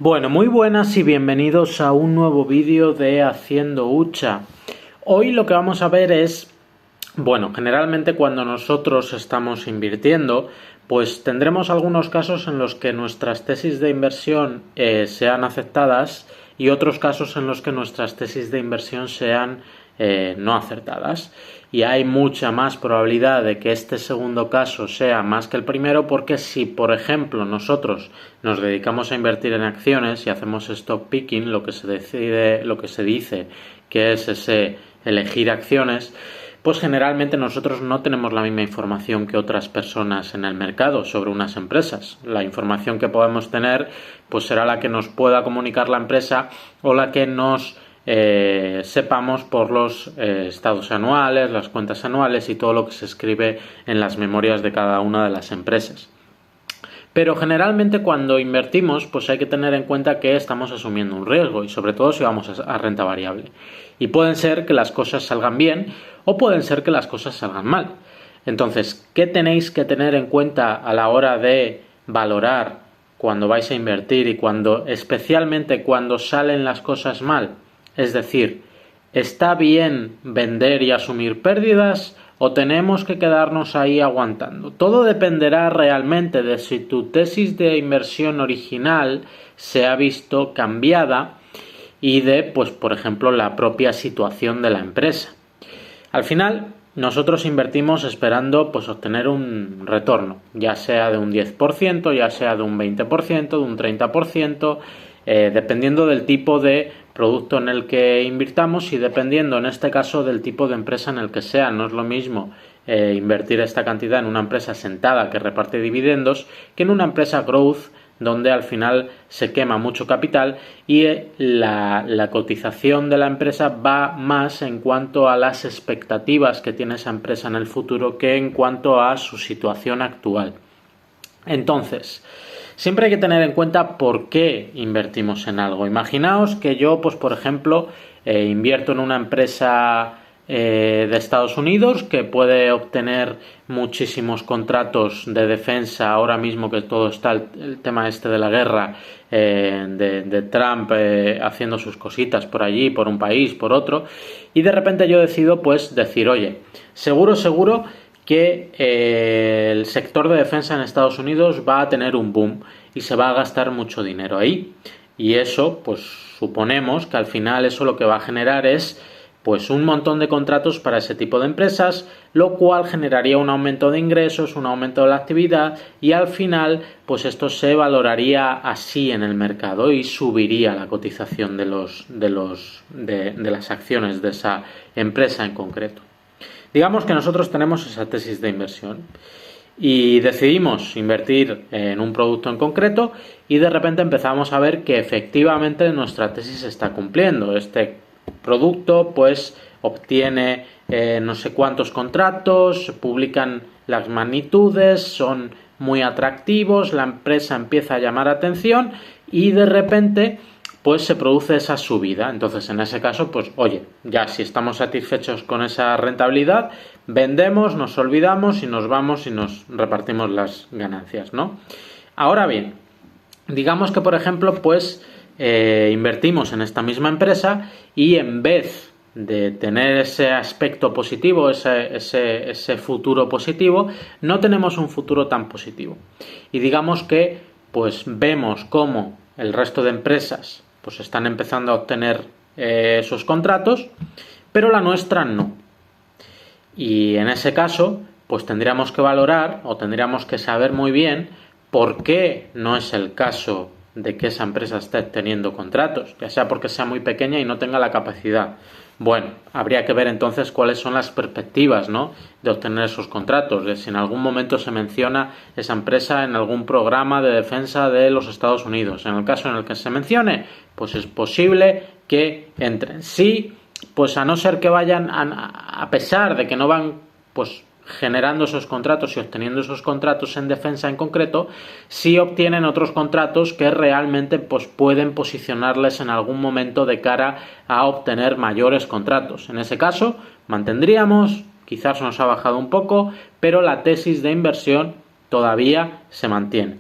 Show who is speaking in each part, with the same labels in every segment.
Speaker 1: Bueno, muy buenas y bienvenidos a un nuevo vídeo de Haciendo Hucha. Hoy lo que vamos a ver es, generalmente cuando nosotros estamos invirtiendo, pues tendremos algunos casos en los que nuestras tesis de inversión sean aceptadas y otros casos en los que nuestras tesis de inversión sean no acertadas. Y hay mucha más probabilidad de que este segundo caso sea más que el primero, porque si, por ejemplo, nosotros nos dedicamos a invertir en acciones y hacemos stock picking, lo que se dice que es ese elegir acciones, pues generalmente nosotros no tenemos la misma información que otras personas en el mercado sobre unas empresas. La información que podemos tener pues será la que nos pueda comunicar la empresa o la que nos sepamos por los estados anuales, las cuentas anuales y todo lo que se escribe en las memorias de cada una de las empresas. Pero generalmente cuando invertimos pues hay que tener en cuenta que estamos asumiendo un riesgo y sobre todo si vamos a renta variable. Y pueden ser que las cosas salgan bien o pueden ser que las cosas salgan mal. Entonces, ¿qué tenéis que tener en cuenta a la hora de valorar cuando vais a invertir y especialmente cuando salen las cosas mal? Es decir, ¿está bien vender y asumir pérdidas o tenemos que quedarnos ahí aguantando? Todo dependerá realmente de si tu tesis de inversión original se ha visto cambiada y de, pues, por ejemplo, la propia situación de la empresa. Al final, nosotros invertimos esperando pues obtener un retorno, ya sea de un 10%, ya sea de un 20%, de un 30%, dependiendo del tipo de producto en el que invirtamos y dependiendo en este caso del tipo de empresa en el que sea. No es lo mismo invertir esta cantidad en una empresa sentada que reparte dividendos que en una empresa growth donde al final se quema mucho capital y la cotización de la empresa va más en cuanto a las expectativas que tiene esa empresa en el futuro que en cuanto a su situación actual. Entonces, siempre hay que tener en cuenta por qué invertimos en algo. Imaginaos que yo, pues por ejemplo, invierto en una empresa de Estados Unidos que puede obtener muchísimos contratos de defensa ahora mismo que todo está el tema este de la guerra, de Trump haciendo sus cositas por allí, por un país, por otro, y de repente yo decido pues decir, oye, seguro que el sector de defensa en Estados Unidos va a tener un boom y se va a gastar mucho dinero ahí, y eso pues suponemos que al final eso lo que va a generar es pues un montón de contratos para ese tipo de empresas, lo cual generaría un aumento de ingresos, un aumento de la actividad y al final pues esto se valoraría así en el mercado y subiría la cotización de las acciones de esa empresa en concreto. Digamos que nosotros tenemos esa tesis de inversión y decidimos invertir en un producto en concreto y de repente empezamos a ver que efectivamente nuestra tesis se está cumpliendo. Este producto pues obtiene no sé cuántos contratos, publican las magnitudes, son muy atractivos, la empresa empieza a llamar atención y de repente pues se produce esa subida. Entonces en ese caso pues oye, ya si estamos satisfechos con esa rentabilidad, vendemos, nos olvidamos y nos vamos y nos repartimos las ganancias, ¿no? Ahora bien, digamos que por ejemplo pues invertimos en esta misma empresa y en vez de tener ese aspecto positivo, ese futuro positivo, no tenemos un futuro tan positivo. Y digamos que pues vemos cómo el resto de empresas pues están empezando a obtener esos contratos, pero la nuestra no. Y en ese caso pues tendríamos que valorar o tendríamos que saber muy bien por qué no es el caso de que esa empresa esté teniendo contratos, ya sea porque sea muy pequeña y no tenga la capacidad. Bueno, habría que ver entonces cuáles son las perspectivas, ¿no?, de obtener esos contratos, de si en algún momento se menciona esa empresa en algún programa de defensa de los Estados Unidos. En el caso en el que se mencione, pues es posible que entren. Sí, pues a no ser que vayan, a pesar de que no van pues generando esos contratos y obteniendo esos contratos en defensa en concreto, sí obtienen otros contratos que realmente pues pueden posicionarles en algún momento de cara a obtener mayores contratos. En ese caso mantendríamos, quizás nos ha bajado un poco, pero la tesis de inversión todavía se mantiene.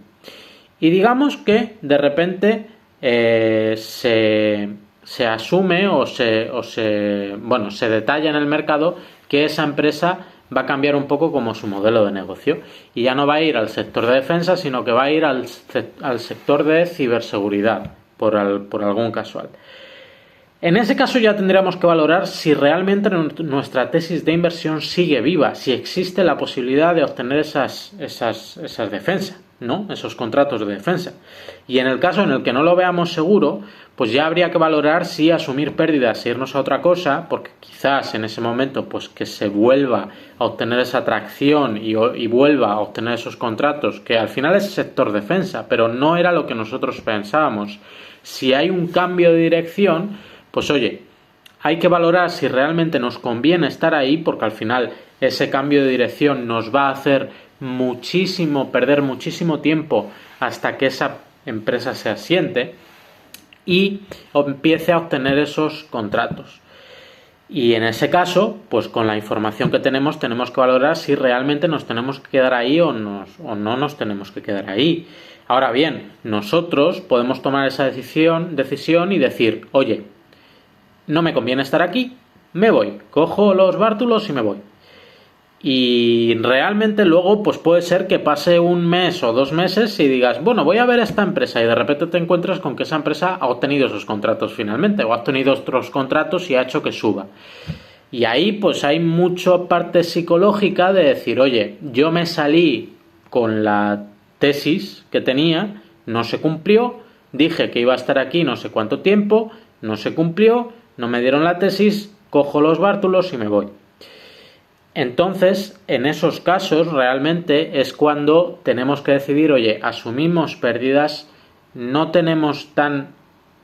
Speaker 1: Y digamos que de repente se asume o se detalla en el mercado que esa empresa va a cambiar un poco como su modelo de negocio y ya no va a ir al sector de defensa, sino que va a ir al sector de ciberseguridad, por algún casual. En ese caso ya tendríamos que valorar si realmente nuestra tesis de inversión sigue viva, si existe la posibilidad de obtener esas defensas, ¿no? Esos contratos de defensa. Y en el caso en el que no lo veamos seguro, pues ya habría que valorar si asumir pérdidas e irnos a otra cosa, porque quizás en ese momento pues que se vuelva a obtener esa atracción y vuelva a obtener esos contratos, que al final es sector defensa, pero no era lo que nosotros pensábamos. Si hay un cambio de dirección, pues oye, hay que valorar si realmente nos conviene estar ahí, porque al final ese cambio de dirección nos va a hacer perder muchísimo tiempo hasta que esa empresa se asiente y empiece a obtener esos contratos. Y en ese caso, pues con la información que tenemos que valorar si realmente nos tenemos que quedar ahí o no nos tenemos que quedar ahí. Ahora bien, nosotros podemos tomar esa decisión y decir, oye, no me conviene estar aquí, me voy, cojo los bártulos y me voy. Y realmente luego pues puede ser que pase un mes o 2 meses y digas, bueno, voy a ver esta empresa, y de repente te encuentras con que esa empresa ha obtenido esos contratos finalmente, o ha obtenido otros contratos y ha hecho que suba. Y ahí pues hay mucha parte psicológica de decir, oye, yo me salí con la tesis que tenía, no se cumplió, dije que iba a estar aquí no sé cuánto tiempo, no se cumplió, no me dieron la tesis, cojo los bártulos y me voy. Entonces, en esos casos realmente es cuando tenemos que decidir, oye, asumimos pérdidas, no tenemos tan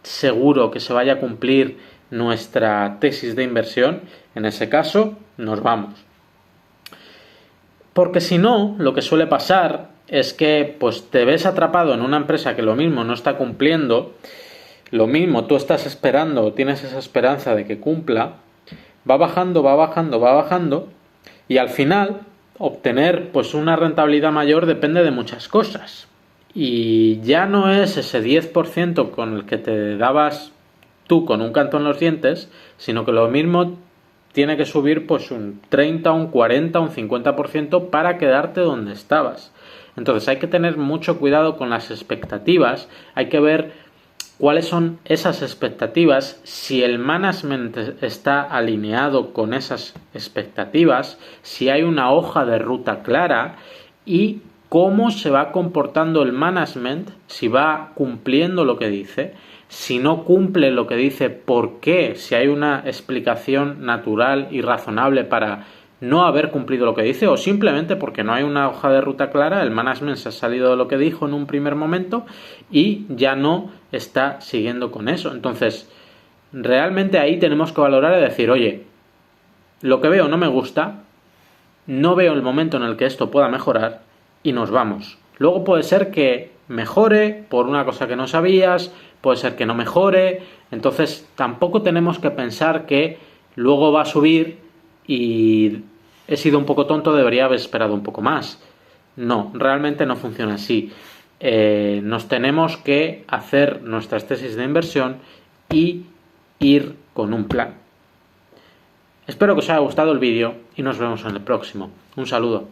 Speaker 1: seguro que se vaya a cumplir nuestra tesis de inversión, en ese caso nos vamos. Porque si no, lo que suele pasar es que pues te ves atrapado en una empresa que lo mismo no está cumpliendo, lo mismo tú estás esperando o tienes esa esperanza de que cumpla, va bajando y al final obtener pues una rentabilidad mayor depende de muchas cosas. Y ya no es ese 10% con el que te dabas tú con un canto en los dientes, sino que lo mismo tiene que subir pues un 30, un 40, un 50% para quedarte donde estabas. Entonces hay que tener mucho cuidado con las expectativas, hay que ver cuáles son esas expectativas, si el management está alineado con esas expectativas, si hay una hoja de ruta clara y cómo se va comportando el management, si va cumpliendo lo que dice, si no cumple lo que dice, por qué, si hay una explicación natural y razonable para no haber cumplido lo que dice, o simplemente porque no hay una hoja de ruta clara, el management se ha salido de lo que dijo en un primer momento y ya no está siguiendo con eso. Entonces, realmente ahí tenemos que valorar y decir, oye, lo que veo no me gusta, no veo el momento en el que esto pueda mejorar y nos vamos. Luego puede ser que mejore por una cosa que no sabías, puede ser que no mejore, entonces tampoco tenemos que pensar que luego va a subir y he sido un poco tonto, debería haber esperado un poco más. No, realmente no funciona así. Nos tenemos que hacer nuestras tesis de inversión y ir con un plan. Espero que os haya gustado el vídeo y nos vemos en el próximo. Un saludo.